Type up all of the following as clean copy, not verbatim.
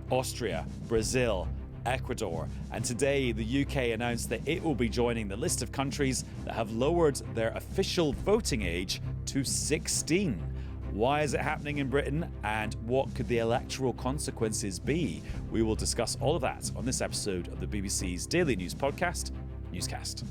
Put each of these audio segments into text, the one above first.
Austria, Brazil, Ecuador, and today the UK announced that it will be joining the list of countries that have lowered their official voting age to 16. Why is it happening in Britain, and what could the electoral consequences be? We will discuss all of that on this episode of the BBC's daily news podcast, Newscast.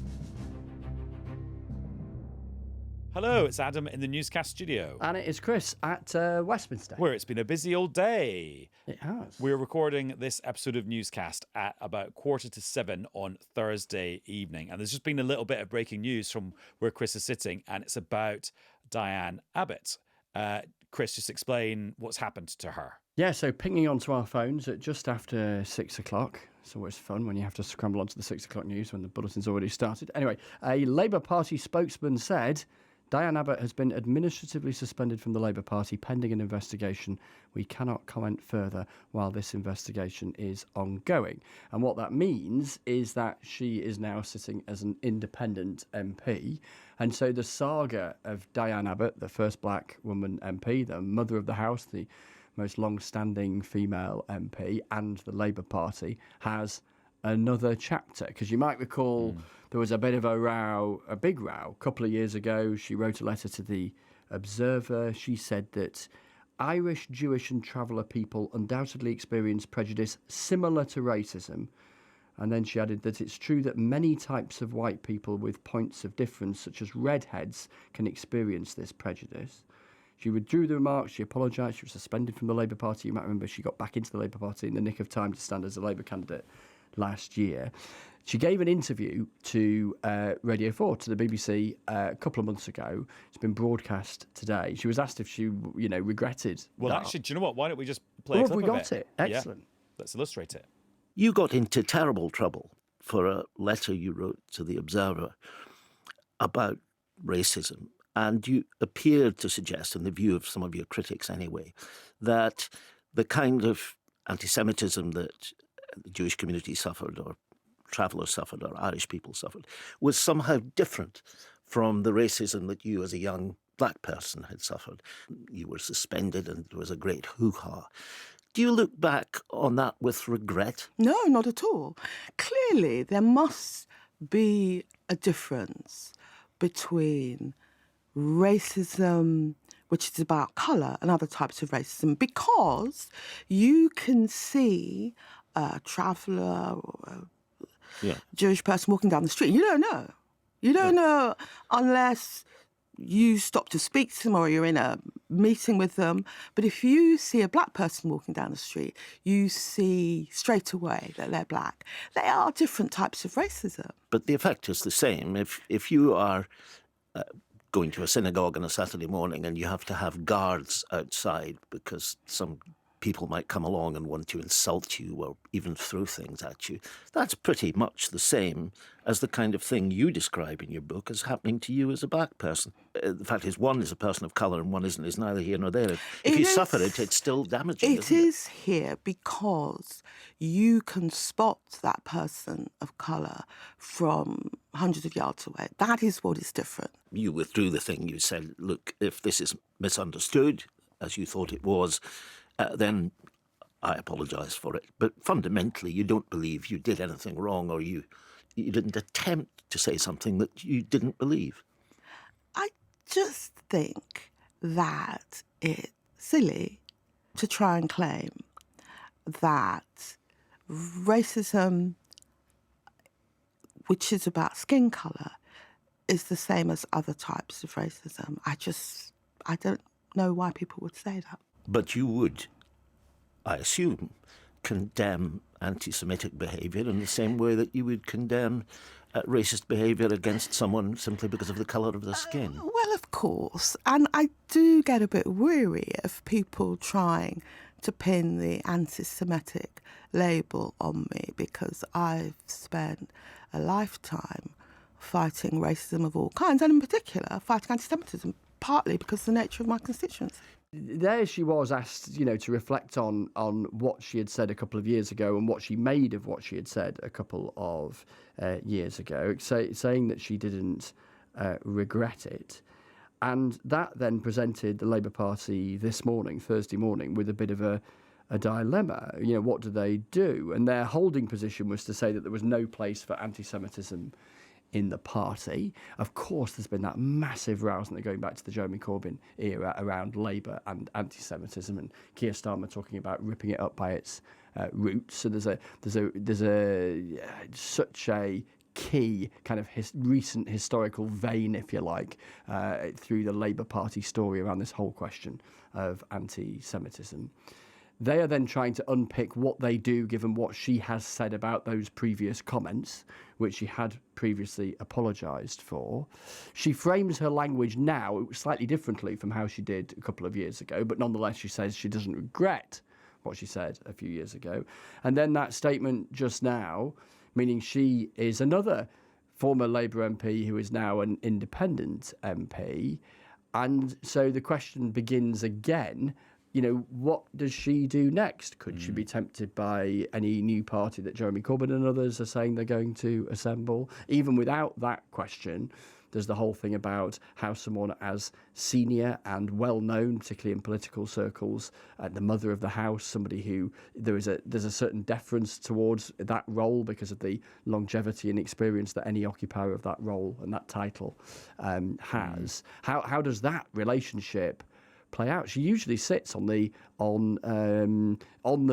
Hello, it's Adam in the Newscast studio. And it is Chris at Westminster. Where it's been a busy old day. It has. We're recording this episode of Newscast at about 6:45 on Thursday evening. And there's just been a little bit of breaking news from where Chris is sitting, and it's about Diane Abbott. Chris, just explain what's happened to her. Yeah, so pinging onto our phones at just after 6 o'clock. It's always fun when you have to scramble onto the 6 o'clock news when the bulletin's already started. Anyway, a Labour Party spokesman said Diane Abbott has been administratively suspended from the Labour Party pending an investigation. We cannot comment further while this investigation is ongoing. And what that means is that she is now sitting as an independent MP. And so the saga of Diane Abbott, the first black woman MP, the mother of the House, the most long-standing female MP, and the Labour Party has another chapter, because you might recall there was a bit of a big row a couple of years ago. She wrote a letter to the Observer. She said that Irish, Jewish and traveller people undoubtedly experience prejudice similar to racism. And then she added that it's true that many types of white people with points of difference, such as redheads, can experience this prejudice. She withdrew the remarks, she apologised, she was suspended from the Labour Party. You might remember she got back into the Labour Party in the nick of time to stand as a Labour candidate last year. She gave an interview to Radio 4, to the BBC, a couple of months ago. It's been broadcast today. She was asked if she, regretted Well, that. actually, do you know what? Why don't we just play a clip have we of got it? Excellent. Yeah. Let's illustrate it. You got into terrible trouble for a letter you wrote to the Observer about racism. And you appeared to suggest, in the view of some of your critics anyway, that the kind of anti-Semitism that the Jewish community suffered, or travellers suffered, or Irish people suffered, was somehow different from the racism that you as a young black person had suffered. You were suspended and there was a great hoo-ha. Do you look back on that with regret? No, not at all. Clearly, there must be a difference between racism, which is about colour, and other types of racism, because you can see a traveller or a Jewish person walking down the street. You don't know. You don't know unless you stop to speak to them or you're in a meeting with them. But if you see a black person walking down the street, you see straight away that they're black. They are different types of racism. But the effect is the same. If you are going to a synagogue on a Saturday morning and you have to have guards outside because some people might come along and want to insult you or even throw things at you, that's pretty much the same as the kind of thing you describe in your book as happening to you as a black person. The fact is, one is a person of colour and one isn't, is neither here nor there. If you suffer it, it's still damaging, It is here because you can spot that person of colour from hundreds of yards away. That is what is different. You withdrew the thing. You said, look, if this is misunderstood, as you thought it was, then I apologise for it. But fundamentally, you don't believe you did anything wrong, or you didn't attempt to say something that you didn't believe. I just think that it's silly to try and claim that racism, which is about skin colour, is the same as other types of racism. I don't know why people would say that. But you would, I assume, condemn anti-Semitic behaviour in the same way that you would condemn racist behaviour against someone simply because of the colour of their skin. Well, of course. And I do get a bit weary of people trying to pin the anti-Semitic label on me, because I've spent a lifetime fighting racism of all kinds, and in particular fighting anti-Semitism, partly because of the nature of my constituency. There she was asked, to reflect on what she had said a couple of years ago and what she made of what she had said a couple of years ago, saying that she didn't regret it. And that then presented the Labour Party this morning, Thursday morning, with a bit of a a dilemma. What do they do? And their holding position was to say that there was no place for anti-Semitism in the party. Of course, there's been that massive row, isn't there, going back to the Jeremy Corbyn era around Labour and anti-Semitism, and Keir Starmer talking about ripping it up by its roots. So there's such a key kind of recent historical vein, if you like, through the Labour Party story around this whole question of anti-Semitism. They are then trying to unpick what they do, given what she has said about those previous comments, which she had previously apologised for. She frames her language now slightly differently from how she did a couple of years ago, but nonetheless she says she doesn't regret what she said a few years ago. And then that statement just now, meaning she is another former Labour MP who is now an independent MP. And so the question begins again, what does she do next? Could she be tempted by any new party that Jeremy Corbyn and others are saying they're going to assemble? Even without that question, there's the whole thing about how someone as senior and well-known, particularly in political circles, the mother of the house, somebody who there's a certain deference towards that role because of the longevity and experience that any occupier of that role and that title has. How does that relationship play out? She usually sits on the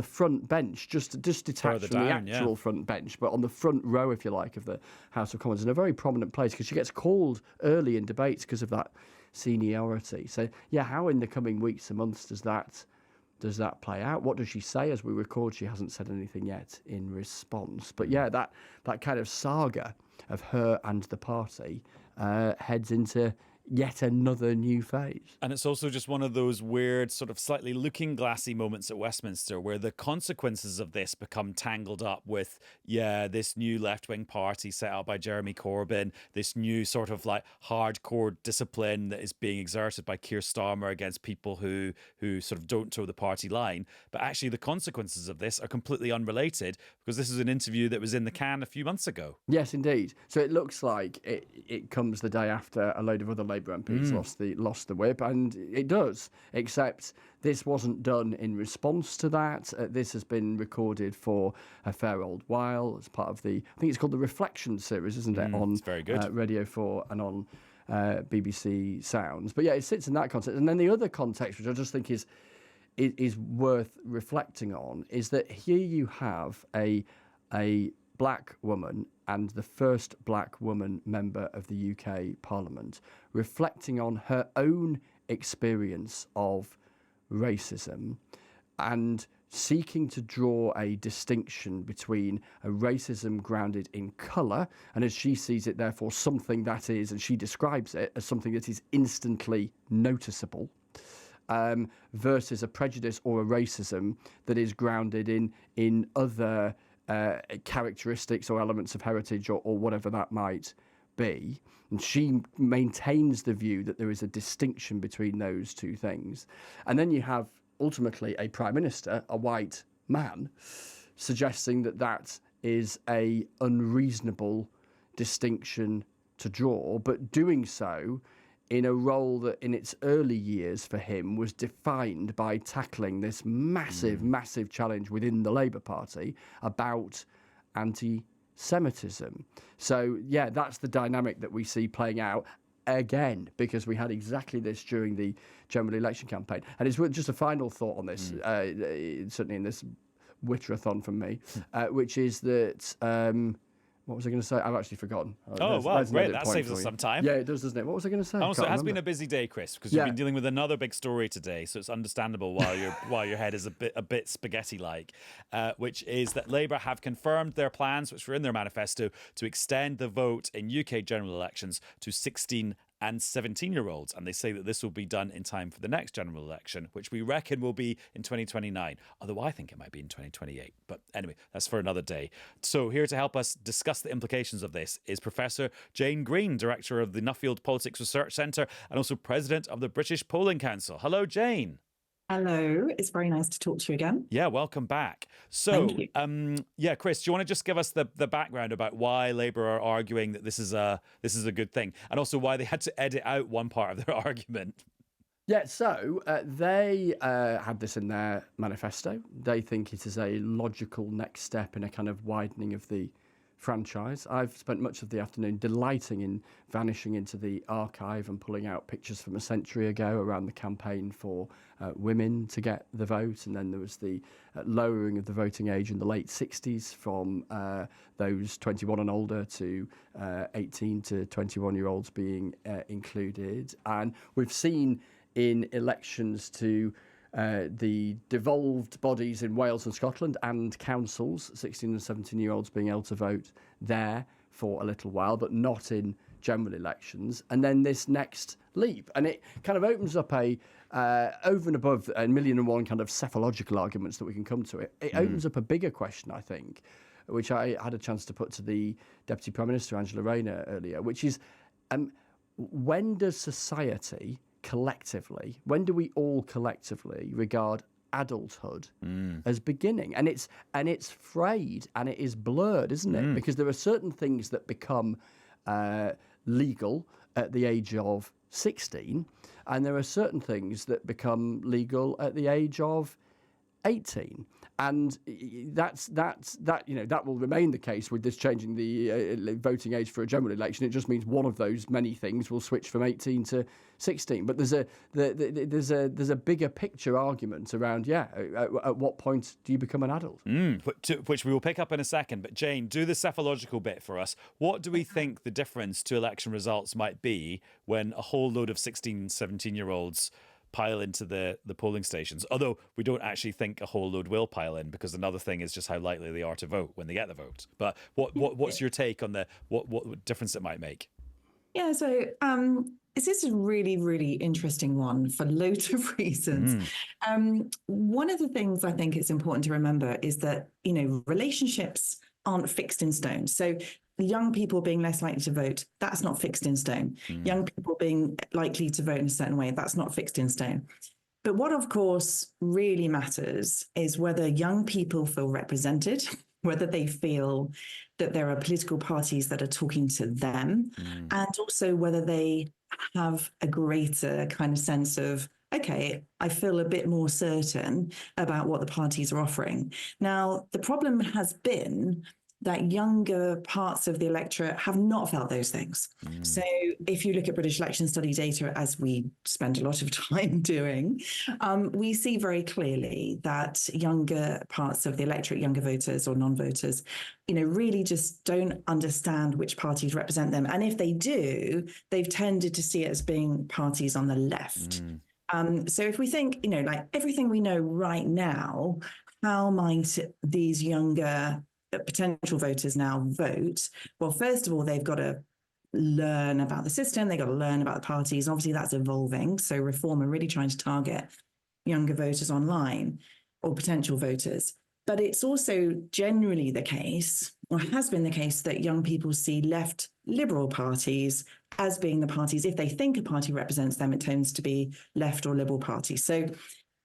front bench, just detached from the actual front bench, but on the front row, if you like, of the House of Commons, in a very prominent place because she gets called early in debates because of that seniority. So, how in the coming weeks and months does that play out? What does she say? As we record, she hasn't said anything yet in response. But that kind of saga of her and the party heads into yet another new phase. And it's also just one of those weird, sort of slightly looking glassy moments at Westminster where the consequences of this become tangled up with, this new left-wing party set up by Jeremy Corbyn, this new sort of like hardcore discipline that is being exerted by Keir Starmer against people who sort of don't toe the party line. But actually the consequences of this are completely unrelated because this is an interview that was in the can a few months ago. Yes, indeed. So it looks like it comes the day after a load of other Labour MPs lost the whip, and it does, except this wasn't done in response to that. This has been recorded for a fair old while as part of I think it's called the Reflection series, isn't it, on very good. Radio 4 and on BBC Sounds. But it sits in that context. And then the other context, which I just think is worth reflecting on, is that here you have a black woman and the first black woman member of the UK Parliament reflecting on her own experience of racism and seeking to draw a distinction between a racism grounded in colour, and as she sees it, therefore, something that is, and she describes it as something that is instantly noticeable, versus a prejudice or a racism that is grounded in other characteristics or elements of heritage or whatever that might be. And she maintains the view that there is a distinction between those two things. And then you have ultimately a prime minister, a white man, suggesting that is a unreasonable distinction to draw, but doing so in a role that in its early years for him was defined by tackling this massive challenge within the Labour Party about anti-Semitism. So, that's the dynamic that we see playing out again, because we had exactly this during the general election campaign. And it's just a final thought on this, certainly in this Witterathon from me, which is that... what was I going to say? I've actually forgotten. Great. That saves us some time. Yeah, it does, doesn't it? What was I going to say? Also, it has been a busy day, Chris, because you've been dealing with another big story today, so it's understandable why your head is a bit spaghetti-like, which is that Labour have confirmed their plans, which were in their manifesto, to extend the vote in UK general elections to 16 and 17-year-olds. And they say that this will be done in time for the next general election, which we reckon will be in 2029. Although I think it might be in 2028. But anyway, that's for another day. So here to help us discuss the implications of this is Professor Jane Green, Director of the Nuffield Politics Research Centre and also President of the British Polling Council. Hello, Jane. Hello, it's very nice to talk to you again. Yeah, welcome back. So, Thank you. Chris, do you want to just give us the background about why Labour are arguing that this is a good thing, and also why they had to edit out one part of their argument? Yeah, so they had this in their manifesto. They think it is a logical next step in a kind of widening of the franchise. I've spent much of the afternoon delighting in vanishing into the archive and pulling out pictures from a century ago around the campaign for women to get the vote. And then there was the lowering of the voting age in the late 60s from those 21 and older to 18 to 21-year-olds being included. And we've seen in elections to the devolved bodies in Wales and Scotland and councils, 16 and 17-year-olds being able to vote there for a little while, but not in general elections. And then this next leap. And it kind of opens up a, over and above a million and one kind of cephalogical arguments that we can come to, it opens up a bigger question, I think, which I had a chance to put to the Deputy Prime Minister, Angela Rayner, earlier, which is when does society collectively, when do we all collectively regard adulthood as beginning? And it's frayed and it is blurred, isn't it? Because there are certain things that become legal at the age of 16, and there are certain things that become legal at the age of 18. And that will remain the case with this changing the voting age for a general election. It just means one of those many things will switch from 18 to 16. But there's a bigger picture argument around at what point do you become an adult? Which we will pick up in a second. But Jane, do the cephalogical bit for us. What do we think the difference to election results might be when a whole load of 16, 17-year-olds pile into the polling stations, although we don't actually think a whole load will pile in, because another thing is just how likely they are to vote when they get the vote. But what's your take on what difference it might make? Yeah, so this is a really, really interesting one for loads of reasons. One of the things I think it's important to remember is that, relationships aren't fixed in stone. So young people being less likely to vote, that's not fixed in stone. Young people being likely to vote in a certain way, that's not fixed in stone. But what, of course, really matters is whether young people feel represented, whether they feel that there are political parties that are talking to them, and also whether they have a greater kind of sense of, okay, I feel a bit more certain about what the parties are offering. Now, the problem has been that younger parts of the electorate have not felt those things. So if you look at British election study data, as we spend a lot of time doing, we see very clearly that younger parts of the electorate, younger voters or non-voters, really just don't understand which parties represent them. And if they do, they've tended to see it as being parties on the left. So if we think, like everything we know right now, how might these younger potential voters now vote? Well, first of all, they've got to learn about the system. They've got to learn about the parties. Obviously, that's evolving. So Reform are really trying to target younger voters online or potential voters. But it's also generally the case, or has been the case, that young people see left liberal parties as being the parties. If they think a party represents them, it tends to be left or liberal parties. So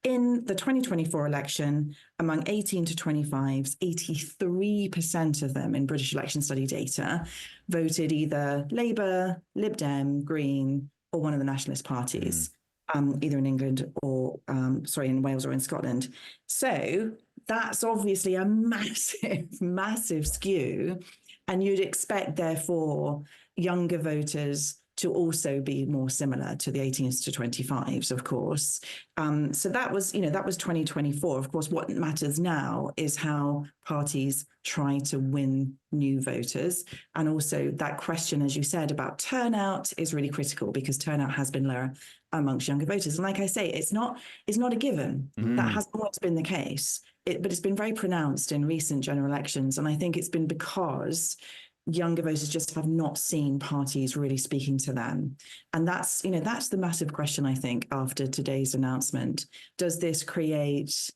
in the 2024 election, among 18 to 25s, 83% of them in British election study data voted either Labour, Lib Dem, Green, or one of the nationalist parties, either in England or, in Wales or in Scotland. So that's obviously a massive, massive skew. And you'd expect, therefore, younger voters to also be more similar to the 18s to 25s, of course. So that was 2024. Of course, what matters now is how parties try to win new voters. And also that question, as you said, about turnout is really critical, because turnout has been lower amongst younger voters. And like I say, it's not a given. That hasn't always been the case. But it's been very pronounced in recent general elections. And I think it's been because younger voters just have not seen parties really speaking to them. And that's the massive question, I think, after today's announcement. Does this create,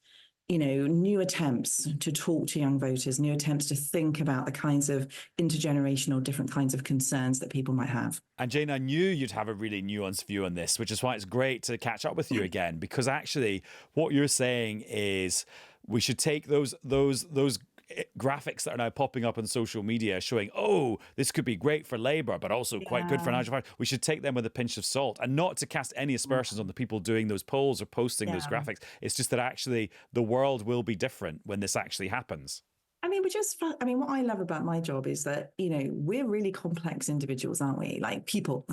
new attempts to talk to young voters, new attempts to think about the kinds of intergenerational, different kinds of concerns that people might have? And Jane, I knew you'd have a really nuanced view on this, which is why it's great to catch up with you again, because actually what you're saying is we should take those graphics that are now popping up on social media showing, oh, this could be great for Labour, but also quite good for Nigel Farage. We should take them with a pinch of salt, and not to cast any aspersions on the people doing those polls or posting those graphics. It's just that actually the world will be different when this actually happens. I mean, what I love about my job is that, we're really complex individuals, aren't we? Like people,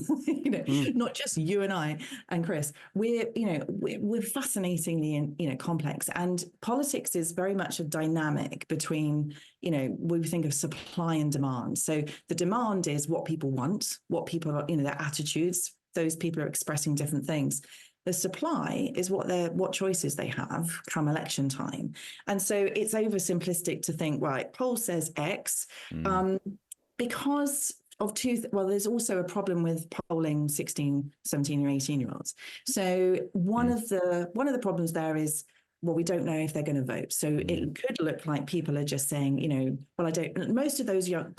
not just you and I and Chris. We're fascinatingly, complex. And politics is very much a dynamic between, we think of supply and demand. So the demand is what people want, what people are, their attitudes. Those people are expressing different things. The supply is what choices they have come election time. And so it's oversimplistic to think, right, poll says X, because of there's also a problem with polling 16, 17 or 18-year-olds. So one of the problems there is, well, we don't know if they're going to vote. So it could look like people are just saying, well, I don't. Most of those young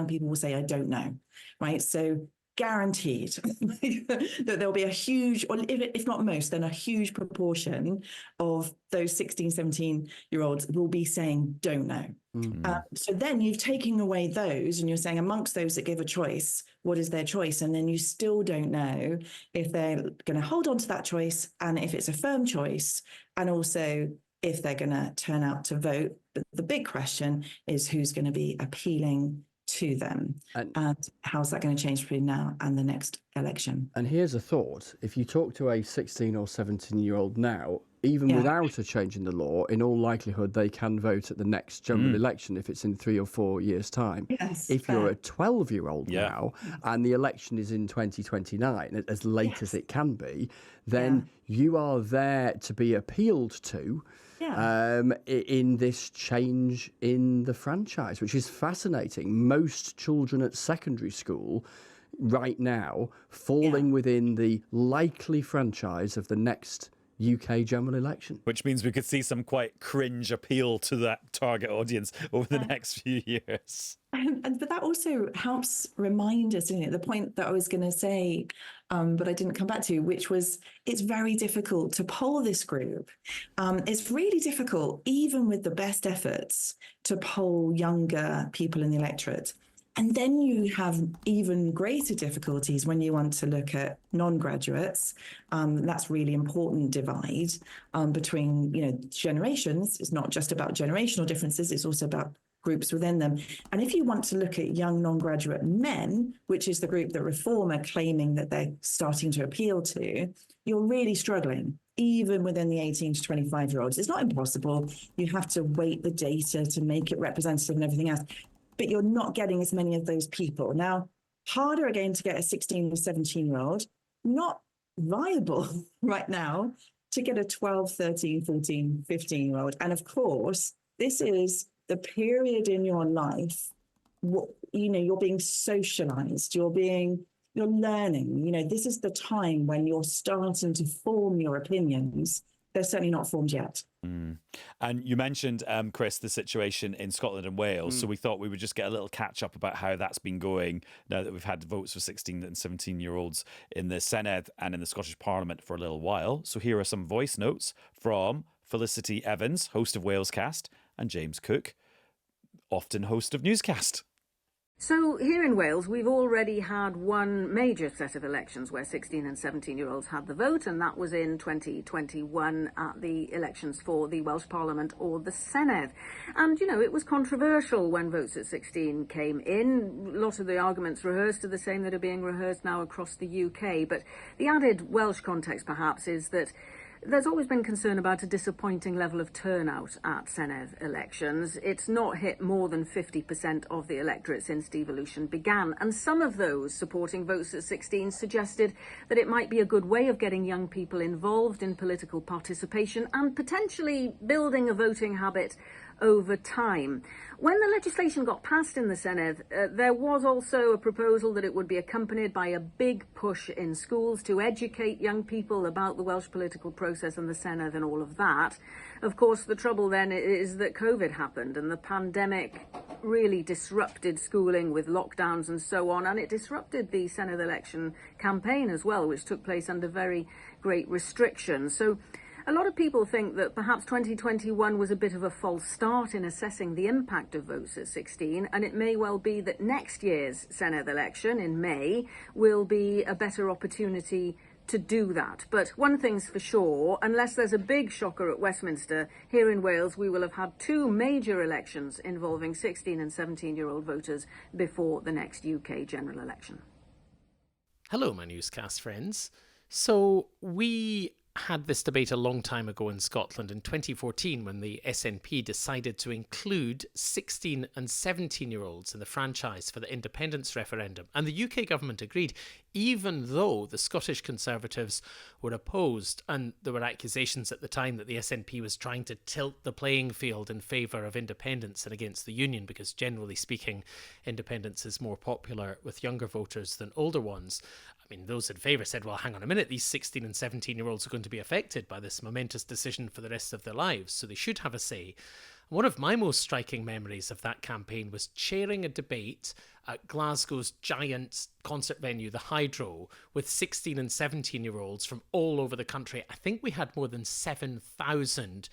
people will say, I don't know, right? So guaranteed that there'll be a huge, or if not most, then a huge proportion of those 16, 17-year-olds will be saying, don't know. So then you've taken away those and you're saying amongst those that give a choice, what is their choice? And then you still don't know if they're going to hold on to that choice and if it's a firm choice, and also if they're going to turn out to vote. But the big question is who's going to be appealing to them, and how's that going to change between now and the next election? And here's a thought: if you talk to a 16 or 17-year-old now, even without a change in the law, in all likelihood they can vote at the next general election if it's in 3 or 4 years' time. If you're a 12-year-old now and the election is in 2029, as late as it can be, then you are there to be appealed to in this change in the franchise, which is fascinating. Most children at secondary school right now falling within the likely franchise of the next UK general election. Which means we could see some quite cringe appeal to that target audience over the next few years. But that also helps remind us, isn't it? The point that I was going to say, but I didn't come back to, which was it's very difficult to poll this group. It's really difficult, even with the best efforts, to poll younger people in the electorate. And then you have even greater difficulties when you want to look at non-graduates. That's really important divide between, generations. It's not just about generational differences. It's also about groups within them. And if you want to look at young non-graduate men, which is the group that Reform are claiming that they're starting to appeal to, you're really struggling, even within the 18 to 25-year-olds. It's not impossible. You have to weight the data to make it representative and everything else. But you're not getting as many of those people. Now, harder again to get a 16 or 17-year-old, not viable right now to get a 12, 13, 14, 15-year-old. And of course, this is the period in your life, you're being socialized, you're learning, this is the time when you're starting to form your opinions. They're certainly not formed yet. And you mentioned, Chris, the situation in Scotland and Wales. So we thought we would just get a little catch up about how that's been going now that we've had votes for 16 and 17-year-olds in the Senedd and in the Scottish Parliament for a little while. So here are some voice notes from Felicity Evans, host of Walescast, and James Cook, often host of Newscast. So here in Wales, we've already had one major set of elections where 16 and 17-year-olds had the vote, and that was in 2021 at the elections for the Welsh Parliament or the Senedd. And, it was controversial when votes at 16 came in. A lot of the arguments rehearsed are the same that are being rehearsed now across the UK. But the added Welsh context, perhaps, is that there's always been concern about a disappointing level of turnout at Senedd elections. It's not hit more than 50% of the electorate since devolution began. And some of those supporting votes at 16 suggested that it might be a good way of getting young people involved in political participation and potentially building a voting habit over time. When the legislation got passed in the Senedd, there was also a proposal that it would be accompanied by a big push in schools to educate young people about the Welsh political process and the Senedd and all of that. Of course, the trouble then is that COVID happened and the pandemic really disrupted schooling with lockdowns and so on, and it disrupted the Senedd election campaign as well, which took place under very great restrictions. So A lot of people think that perhaps 2021 was a bit of a false start in assessing the impact of votes at 16, and it may well be that next year's Senedd election in May will be a better opportunity to do that. But one thing's for sure, unless there's a big shocker at Westminster, here in Wales we will have had two major elections involving 16 and 17-year-old voters before the next UK general election. Hello, my Newscast friends. So we had this debate a long time ago in Scotland in 2014 when the SNP decided to include 16 and 17-year-olds in the franchise for the independence referendum. And the UK government agreed, even though the Scottish Conservatives were opposed. And there were accusations at the time that the SNP was trying to tilt the playing field in favour of independence and against the Union, because generally speaking, independence is more popular with younger voters than older ones. I mean, those in favour said, well, hang on a minute, these 16 and 17-year-olds are going to be affected by this momentous decision for the rest of their lives, so they should have a say. One of my most striking memories of that campaign was chairing a debate at Glasgow's giant concert venue, the Hydro, with 16 and 17-year-olds from all over the country. I think we had more than 7,000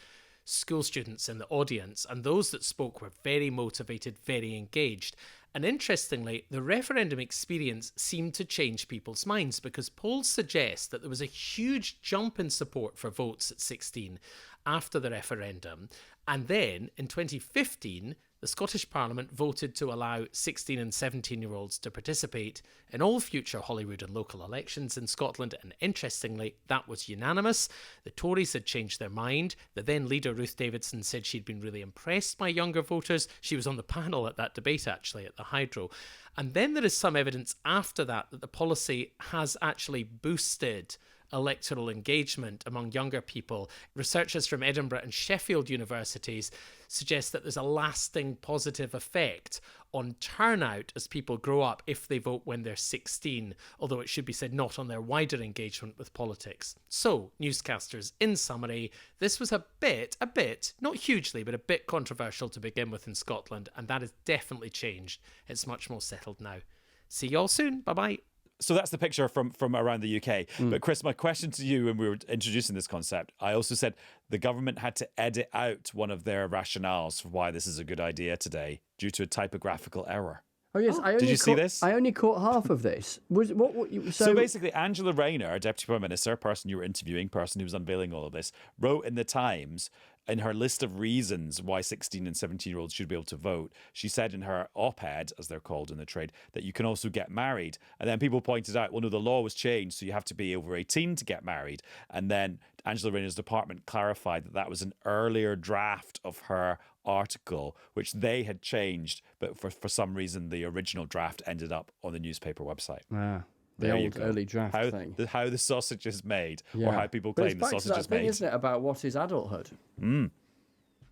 school students in the audience, and those that spoke were very motivated, very engaged. And interestingly, the referendum experience seemed to change people's minds, because polls suggest that there was a huge jump in support for votes at 16 after the referendum. And then in 2015, the Scottish Parliament voted to allow 16 and 17-year-olds to participate in all future Holyrood and local elections in Scotland. And interestingly, that was unanimous. The Tories had changed their mind. The then leader, Ruth Davidson, said she'd been really impressed by younger voters. She was on the panel at that debate, actually, at the Hydro. And then there is some evidence after that that the policy has actually boosted electoral engagement among younger people. Researchers from Edinburgh and Sheffield universities suggest that there's a lasting positive effect on turnout as people grow up if they vote when they're 16, although it should be said not on their wider engagement with politics. So, newscasters, in summary, this was a bit, not hugely, but a bit controversial to begin with in Scotland, and that has definitely changed. It's much more settled now. See y'all soon. Bye-bye. So that's the picture from around the UK. But Chris, my question to you when we were introducing this concept, I also said the government had to edit out one of their rationales for why this is a good idea today due to a typographical error. Oh yes, Did you see this? I only caught half of this. So basically, Angela Rayner, Deputy Prime Minister, person you were interviewing, person who was unveiling all of this, wrote in the Times, in her list of reasons why 16 and 17-year-olds should be able to vote, she said in her op-ed, as they're called in the trade, that you can also get married. And then people pointed out, well, no, the law was changed, so you have to be over 18 to get married. And then Angela Rayner's department clarified that that was an earlier draft of her article, which they had changed, but for some reason, the original draft ended up on the newspaper website. The old early draft thing. How the sausage is made, or how people claim the sausage is made. Isn't it, about what is adulthood? Well,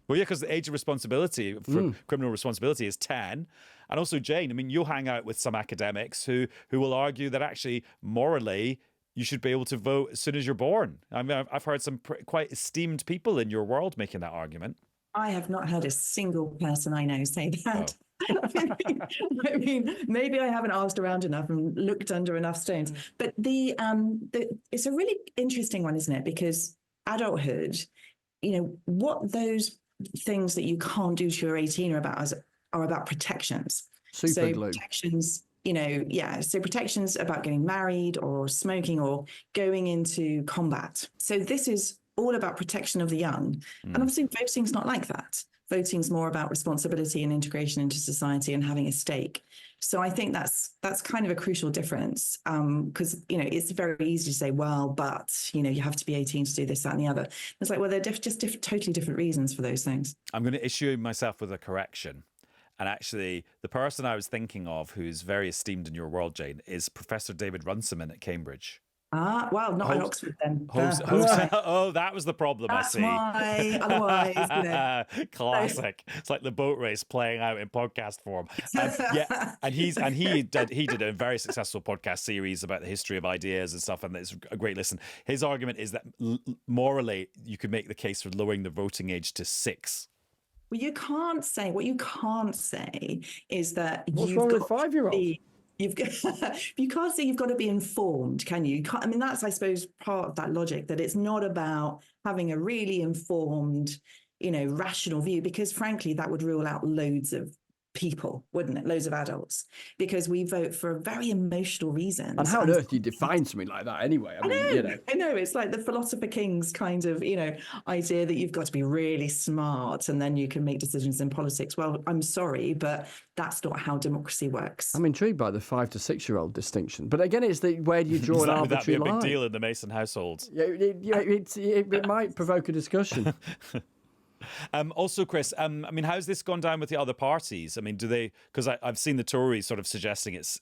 yeah, because the age of responsibility for criminal responsibility is 10. And also, Jane, I mean, you'll hang out with some academics who will argue that actually, morally, you should be able to vote as soon as you're born. I mean, I've heard some quite esteemed people in your world making that argument. I have not heard a single person I know say that. Oh. I mean, maybe I haven't asked around enough and looked under enough stones. But it's a really interesting one, isn't it? Because adulthood, what those things that you can't do till you're 18 are about protections. Protections, so protections about getting married or smoking or going into combat. So this is all about protection of the young. And obviously voting's not like that. Voting's more about responsibility and integration into society and having a stake. So I think that's kind of a crucial difference, because, it's very easy to say, well, but, you have to be 18 to do this, that and the other. It's like, well, they're totally different reasons for those things. I'm going to issue myself with a correction. And actually, the person I was thinking of who's very esteemed in your world, Jane, is Professor David Runciman at Cambridge. Well, not at Oxford then. Oh, that was the problem. That's I see. Why, otherwise, Classic. It's like the boat race playing out in podcast form. And he did a very successful podcast series about the history of ideas and stuff, and it's a great listen. His argument is that morally, you could make the case for lowering the voting age to 6. Well, what you can't say is that what's wrong with 5-year-olds? you can't say you've got to be informed, can you? I mean, that's, I suppose, part of that logic, that it's not about having a really informed, rational view, because frankly, that would rule out loads of people, wouldn't it? Loads of adults, because we vote for very emotional reasons. And how on earth do you define something like that anyway? I mean, I know. It's like the philosopher king's kind of, idea that you've got to be really smart and then you can make decisions in politics. Well, I'm sorry, but that's not how democracy works. I'm intrigued by the 5 to 6 year old distinction. But again, it's where do you draw an arbitrary line? Would that be a big deal in the Mason household? Yeah, it might provoke a discussion. Also, Chris, I mean, how's this gone down with the other parties? I mean, do they? Because I've seen the Tories sort of suggesting it's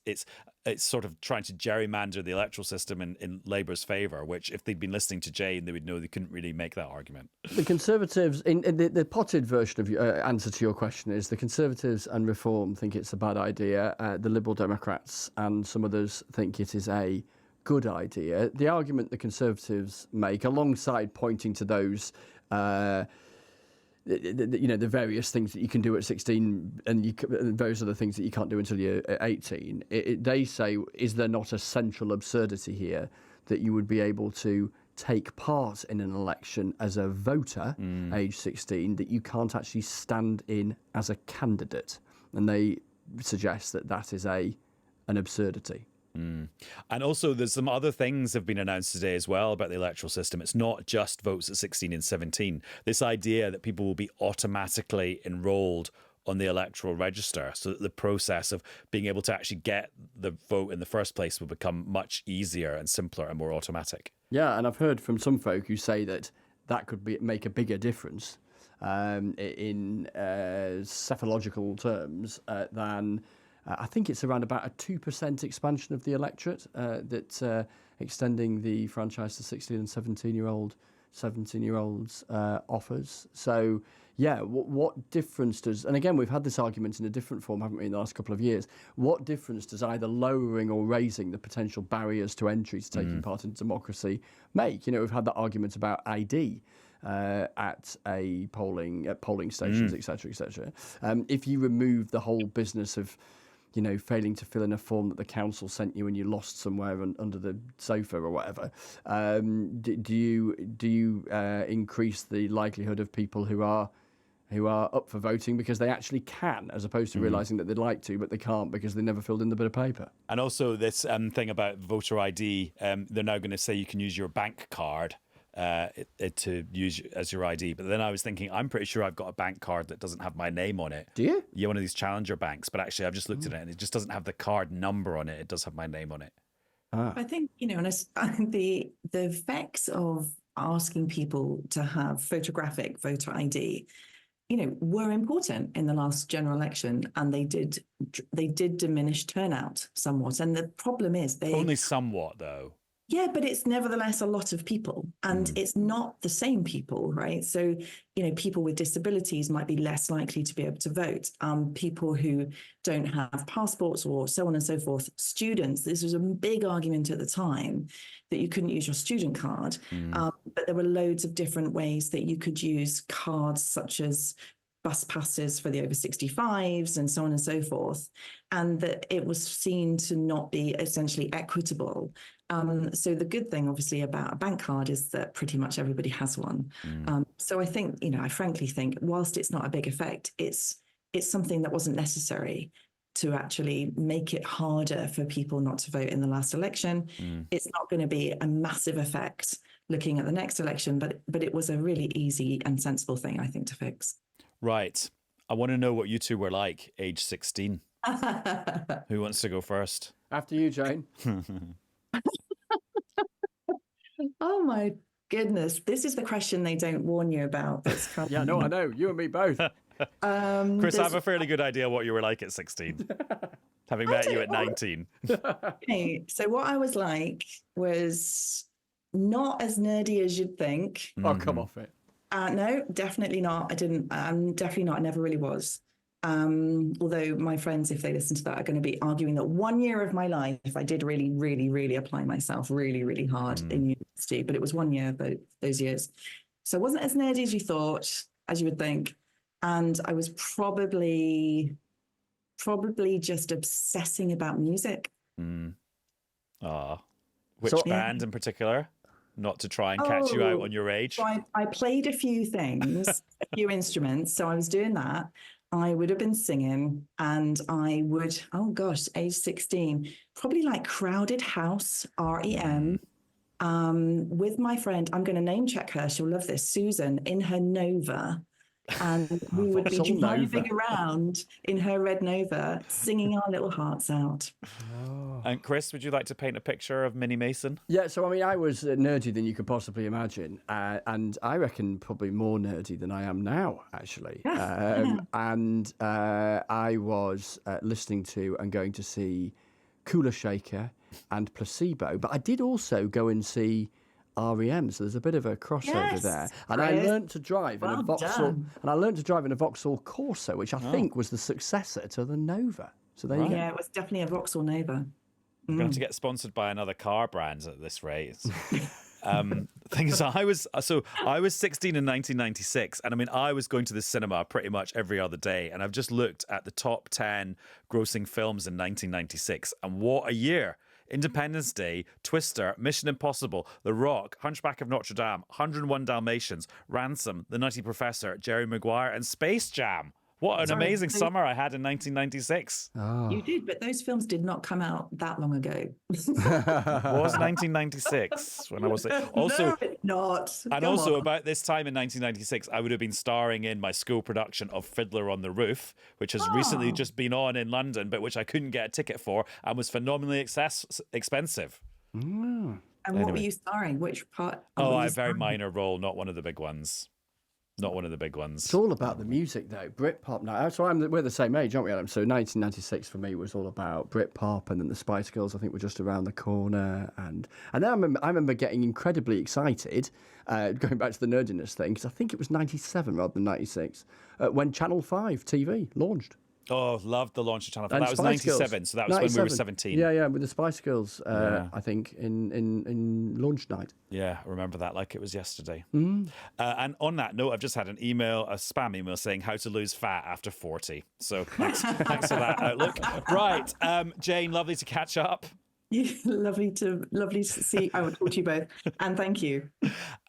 sort of trying to gerrymander the electoral system in Labour's favour, which if they'd been listening to Jane, they would know they couldn't really make that argument. The Conservatives, in the potted version of your answer to your question is the Conservatives and Reform think it's a bad idea. The Liberal Democrats and some others think it is a good idea. The argument the Conservatives make, alongside pointing to those the various things that you can do at 16 and various other things that you can't do until you're 18, they say, is there not a central absurdity here that you would be able to take part in an election as a voter, age 16, that you can't actually stand in as a candidate? And they suggest that is an absurdity. And also, there's some other things have been announced today as well about the electoral system. It's not just votes at 16 and 17. This idea that people will be automatically enrolled on the electoral register, so that the process of being able to actually get the vote in the first place will become much easier and simpler and more automatic. Yeah, and I've heard from some folk who say that could make a bigger difference in psephological terms than... I think it's around about a 2% expansion of the electorate that extending the franchise to 16 and 17-year-olds offers. So, yeah, what difference does... And again, we've had this argument in a different form, haven't we, in the last couple of years. What difference does either lowering or raising the potential barriers to entry to taking part in democracy make? We've had that argument about ID at polling stations, etc., etc. If you remove the whole business of failing to fill in a form that the council sent you and you lost somewhere under the sofa or whatever, do you increase the likelihood of people who are up for voting because they actually can, as opposed to realising that they'd like to, but they can't because they never filled in the bit of paper? And also this thing about voter ID, they're now going to say you can use your bank card to use as your ID. But then I was thinking, I'm pretty sure I've got a bank card that doesn't have my name on it. Do you? Yeah, one of these challenger banks. But actually, I've just looked at it and it just doesn't have the card number on it. It does have my name on it. I think, the effects of asking people to have photographic voter ID, were important in the last general election, and they did diminish turnout somewhat. And the problem is only somewhat, though. Yeah, but it's nevertheless a lot of people, and it's not the same people, right? So, people with disabilities might be less likely to be able to vote. People who don't have passports or so on and so forth. Students, this was a big argument at the time that you couldn't use your student card, but there were loads of different ways that you could use cards, such as bus passes for the over 65s and so on and so forth, and that it was seen to not be essentially equitable. So the good thing, obviously, about a bank card is that pretty much everybody has one. So I think, I frankly think, whilst it's not a big effect, it's something that wasn't necessary to actually make it harder for people not to vote in the last election. It's not going to be a massive effect looking at the next election, but it was a really easy and sensible thing, I think, to fix. Right. I want to know what you two were like, age 16. Who wants to go first? After you, Jane. Oh, my goodness. This is the question they don't warn you about. Yeah, no, I know. You and me both. Chris, I have a fairly good idea what you were like at 16, having met you at 19. Okay, so what I was like was not as nerdy as you'd think. Oh, come off it. No, definitely not. I'm definitely not. I never really was. Although my friends, if they listen to that, are going to be arguing that 1 year of my life, I did really, really, really apply myself really, really hard in university. But it was 1 year, those years. So I wasn't as nerdy as you thought, as you would think. And I was probably probably just obsessing about music. Which band in particular? Not to try and catch you out on your age. So I played a few things, a few instruments. So I was doing that. I would have been singing, and I would, age 16, probably like Crowded House, REM, with my friend. I'm going to name check her. She'll love this. Susan, in her Nova. And we would be driving around in her red Nova, singing our little hearts out. And Chris, would you like to paint a picture of Minnie Mason? Yeah, so I mean, I was nerdy than you could possibly imagine, and I reckon probably more nerdy than I am now, actually. And I was listening to and going to see Cooler Shaker and Placebo, but I did also go and see REM, so there's a bit of a crossover there. And I learned to drive in a Vauxhall Corsa, which I think was the successor to the Nova. So there you go. Yeah, it was definitely a Vauxhall Nova. I'm going to get sponsored by another car brand at this rate. Thing is, I was 16 in 1996, and I mean, I was going to the cinema pretty much every other day, and I've just looked at the top 10 grossing films in 1996, and what a year! Independence Day, Twister, Mission Impossible, The Rock, Hunchback of Notre Dame, 101 Dalmatians, Ransom, The Nutty Professor, Jerry Maguire, and Space Jam. What an amazing summer I had in 1996. You did, but those films did not come out that long ago. Was 1996 when I was also no, it's not. And also about this time in 1996, I would have been starring in my school production of Fiddler on the Roof, which has recently just been on in London, but which I couldn't get a ticket for and was phenomenally expensive. And what were you starring? Which part? A very minor role, not one of the big ones. Not one of the big ones. It's all about the music, though. Britpop now. So we're the same age, aren't we, Adam? So 1996 for me was all about Britpop, and then the Spice Girls, I think, were just around the corner. And then I remember getting incredibly excited, going back to the nerdiness thing, because I think it was 97 rather than 96, when Channel 5 TV launched. Oh, loved the launch of Channel 5. And That was Spice 97, Girls. so that was 97. When we were 17. Yeah, with the Spice Girls, I think, in launch night. Yeah, I remember that like it was yesterday. And on that note, I've just had a spam email saying how to lose fat after 40. So thanks for that outlook. Right, Jane, lovely to catch up. Lovely to see. I will talk to you both, and thank you.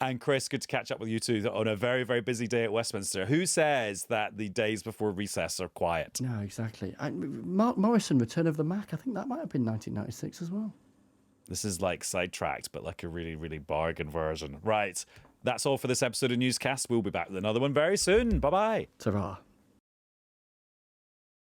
And Chris, good to catch up with you too on a very, very busy day at Westminster. Who says that the days before recess are quiet? No, exactly. And Mark Morrison, Return of the Mac, I think that might have been 1996 as well. This is like sidetracked, but like a really, really bargain version. Right, that's all for this episode of Newscast. We'll be back with another one very soon. Bye-bye. Ta-ra.